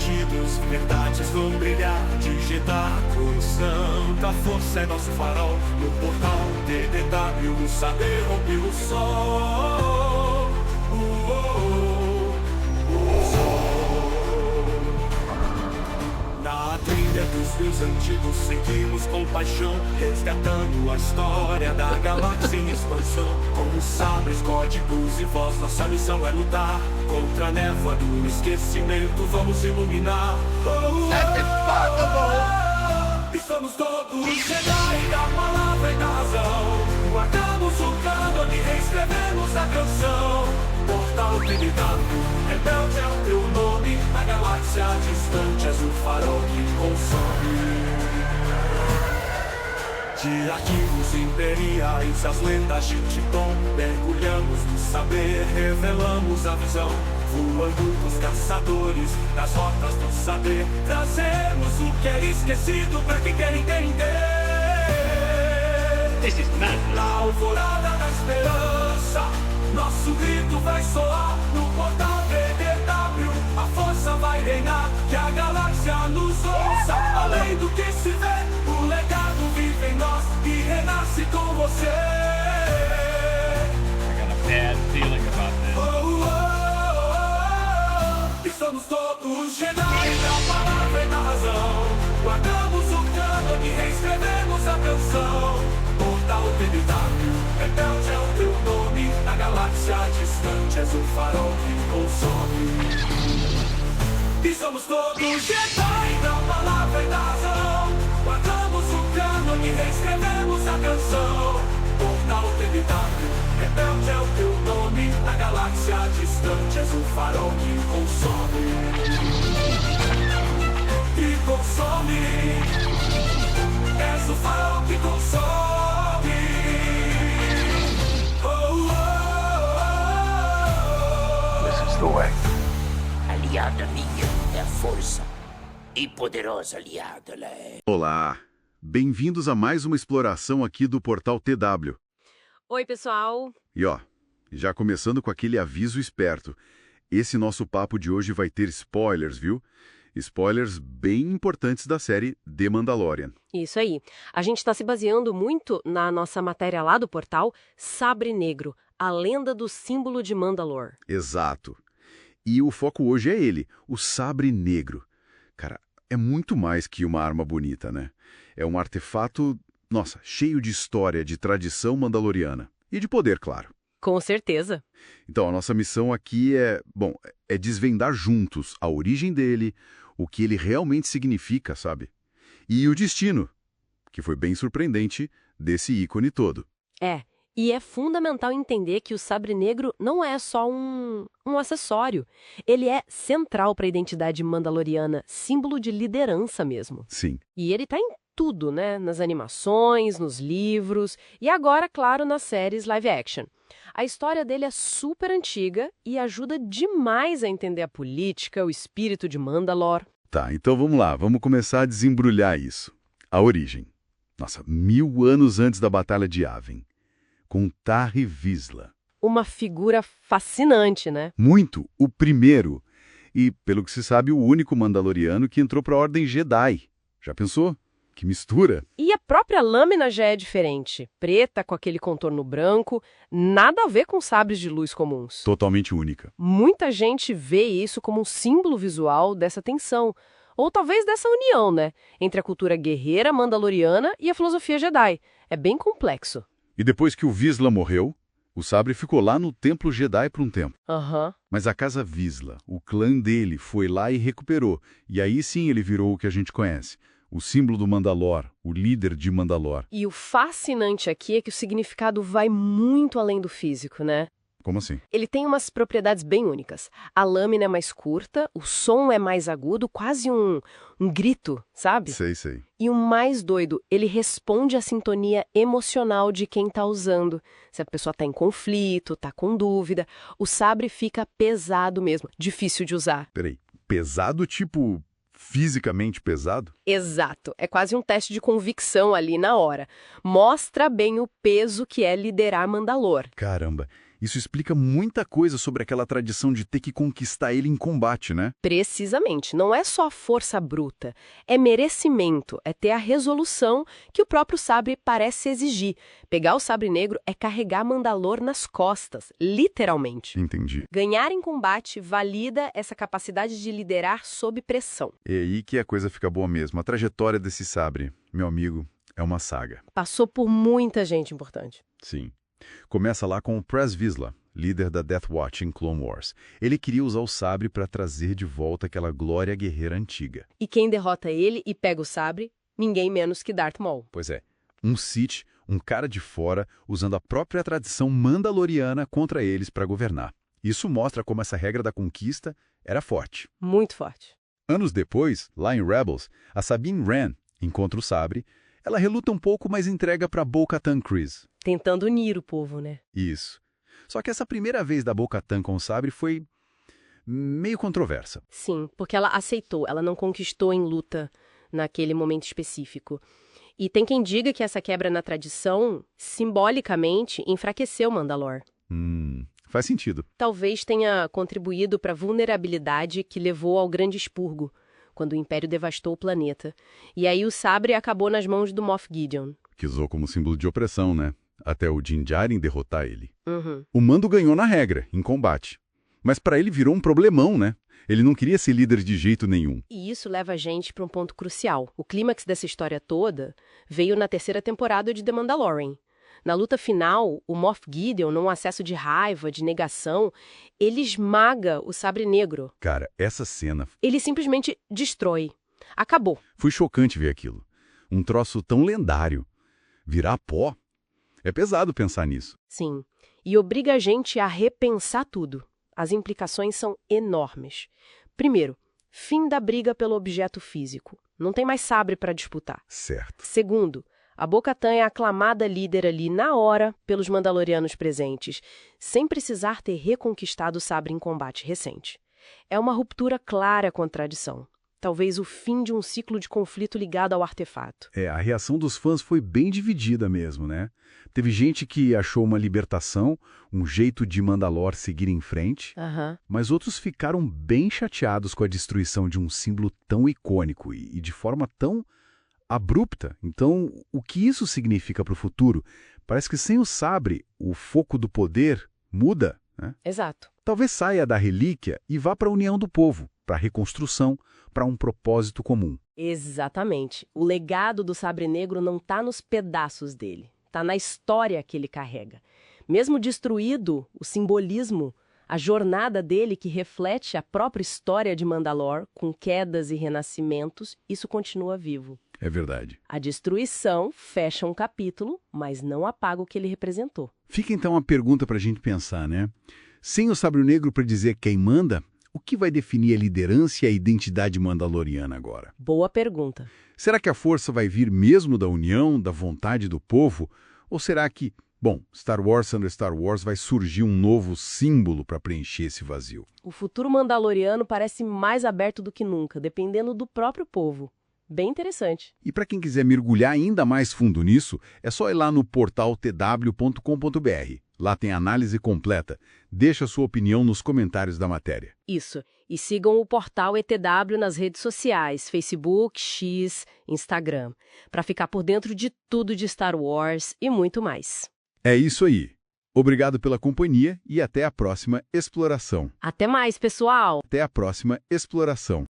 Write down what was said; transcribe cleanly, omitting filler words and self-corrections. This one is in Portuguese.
sentidos, verdades vão brilhar. Digitar com santa força é nosso farol. No portal TDW o saber rompe o sol. Na trilha dos rios antigos seguimos com paixão, resgatando a história da galáxia em expansão. Com sabres, códigos e voz, nossa missão é lutar contra a névoa do esquecimento, vamos iluminar. E somos todos Jedi da palavra e da razão. Guardamos o cânone, reescrevemos a canção. Portal TDW, rebelde é o teu nome. Na galáxia distante és o farol que consome. De arquivos imperiais, as lendas de Titã, mergulhamos no saber, revelamos a visão. Voando com os caçadores, nas rotas do saber, trazemos o que é esquecido pra quem quer entender. This is madness. Na alvorada da esperança, nosso grito vai soar no portal TDW. A força vai reinar, que a galáxia nos ouça. Além do que se vê, o legado vive em nós e renasce com você. I got a bad feeling about this. E somos todos Jedi da palavra e da razão. Guardamos o cânone e reescrevemos a canção. Portal TDW, rebelde é o teu nome. Na galáxia distante és o farol que consome. E somos todos Jedi da palavra e da razão. Guardamos o cânone e reescrevemos a canção. Portal TDW, rebelde é o teu nome. Na galáxia distante és o farol que consome. Que consome. És o farol que consome. This is the way. Aliada minha é a força. E poderosa aliada ela é. Olá, bem-vindos a mais uma exploração aqui do Portal TW. Oi, pessoal. E ó, já começando com aquele aviso esperto, esse nosso papo de hoje vai ter spoilers, viu? Spoilers bem importantes da série The Mandalorian. Isso aí. A gente está se baseando muito na nossa matéria lá do portal Sabre Negro, a lenda do símbolo de Mandalor. Exato. E o foco hoje é ele, o Sabre Negro. Cara, é muito mais que uma arma bonita, né? É um artefato, nossa, cheio de história, de tradição mandaloriana. E de poder, claro. Com certeza. Então, a nossa missão aqui é desvendar juntos a origem dele, o que ele realmente significa, sabe? E o destino, que foi bem surpreendente, desse ícone todo. E é fundamental entender que o Sabre Negro não é só um acessório. Ele é central para a identidade mandaloriana, símbolo de liderança mesmo. Sim. E ele tá em tudo, né? Nas animações, nos livros e agora, claro, nas séries live action. A história dele é super antiga e ajuda demais a entender a política, o espírito de Mandalor. Tá, então vamos lá, vamos começar a desembrulhar isso. A origem. Nossa, 1000 anos antes da Batalha de Yavin, com Tarre Vizsla. Uma figura fascinante, né? Muito, o primeiro. E, pelo que se sabe, o único mandaloriano que entrou para a Ordem Jedi. Já pensou? Que mistura! E a própria lâmina já é diferente. Preta, com aquele contorno branco, nada a ver com sabres de luz comuns. Totalmente única. Muita gente vê isso como um símbolo visual dessa tensão, ou talvez dessa união, né? Entre a cultura guerreira mandaloriana e a filosofia Jedi. É bem complexo. E depois que o Vizsla morreu, o sabre ficou lá no Templo Jedi por um tempo. Mas a Casa Vizsla, o clã dele, foi lá e recuperou. E aí sim ele virou o que a gente conhece. O símbolo do Mandalor, o líder de Mandalor. E o fascinante aqui é que o significado vai muito além do físico, né? Como assim? Ele tem umas propriedades bem únicas. A lâmina é mais curta, o som é mais agudo, quase um grito, sabe? Sei. E o mais doido, ele responde à sintonia emocional de quem tá usando. Se a pessoa tá em conflito, tá com dúvida, o sabre fica pesado mesmo, difícil de usar. Peraí, pesado tipo fisicamente pesado? Exato, é quase um teste de convicção ali na hora. Mostra bem o peso que é liderar Mandalor. Caramba, Isso explica muita coisa sobre aquela tradição de ter que conquistar ele em combate, né? Precisamente. Não é só força bruta. É merecimento. É ter a resolução que o próprio sabre parece exigir. Pegar o sabre negro é carregar Mandalor nas costas, literalmente. Entendi. Ganhar em combate valida essa capacidade de liderar sob pressão. É aí que a coisa fica boa mesmo. A trajetória desse sabre, meu amigo, é uma saga. Passou por muita gente importante. Sim. Começa lá com o Pres Vizsla, líder da Death Watch em Clone Wars. Ele queria usar o sabre para trazer de volta aquela glória guerreira antiga. E quem derrota ele e pega o sabre? Ninguém menos que Darth Maul. Pois é, um Sith, um cara de fora, usando a própria tradição mandaloriana contra eles para governar. Isso mostra como essa regra da conquista era forte. Muito forte. Anos depois, lá em Rebels, a Sabine Wren encontra o sabre. Ela reluta um pouco, mas entrega para Bo-Katan Kryze. Tentando unir o povo, né? Isso. Só que essa primeira vez da Bo-Katan com o sabre foi meio controversa. Sim, porque ela aceitou, ela não conquistou em luta naquele momento específico. E tem quem diga que essa quebra na tradição, simbolicamente, enfraqueceu Mandalor. Faz sentido. Talvez tenha contribuído para a vulnerabilidade que levou ao Grande Expurgo, quando o Império devastou o planeta. E aí o sabre acabou nas mãos do Moff Gideon. Que usou como símbolo de opressão, né? Até o Din Djarin derrotar ele. Uhum. O Mando ganhou na regra, em combate. Mas para ele virou um problemão, né? Ele não queria ser líder de jeito nenhum. E isso leva a gente para um ponto crucial. O clímax dessa história toda veio na terceira temporada de The Mandalorian. Na luta final, o Moff Gideon, num acesso de raiva, de negação, ele esmaga o sabre negro. Cara, essa cena... Ele simplesmente destrói. Acabou. Foi chocante ver aquilo. Um troço tão lendário. Virar pó? É pesado pensar nisso. Sim. E obriga a gente a repensar tudo. As implicações são enormes. Primeiro, fim da briga pelo objeto físico. Não tem mais sabre para disputar. Certo. Segundo, a Bo-Katan é aclamada líder ali na hora pelos Mandalorianos presentes, sem precisar ter reconquistado o sabre em combate recente. É uma ruptura clara com a tradição. Talvez o fim de um ciclo de conflito ligado ao artefato. A reação dos fãs foi bem dividida mesmo, né? Teve gente que achou uma libertação, um jeito de Mandalor seguir em frente, mas outros ficaram bem chateados com a destruição de um símbolo tão icônico e de forma tão abrupta. Então, o que isso significa para o futuro? Parece que sem o sabre, o foco do poder muda, né? Exato. Talvez saia da relíquia e vá para a união do povo, para a reconstrução, para um propósito comum. Exatamente. O legado do sabre negro não está nos pedaços dele, está na história que ele carrega. Mesmo destruído, o simbolismo, a jornada dele que reflete a própria história de Mandalor, com quedas e renascimentos, isso continua vivo. É verdade. A destruição fecha um capítulo, mas não apaga o que ele representou. Fica então a pergunta para a gente pensar, né? Sem o sabre negro para dizer quem manda, o que vai definir a liderança e a identidade mandaloriana agora? Boa pergunta. Será que a força vai vir mesmo da união, da vontade do povo? Ou será que, Star Wars sendo Star Wars, vai surgir um novo símbolo para preencher esse vazio? O futuro mandaloriano parece mais aberto do que nunca, dependendo do próprio povo. Bem interessante. E para quem quiser mergulhar ainda mais fundo nisso, é só ir lá no portal tw.com.br. Lá tem análise completa. Deixa sua opinião nos comentários da matéria. Isso. E sigam o portal ETW nas redes sociais, Facebook, X, Instagram, para ficar por dentro de tudo de Star Wars e muito mais. É isso aí. Obrigado pela companhia e até a próxima exploração. Até mais, pessoal! Até a próxima exploração.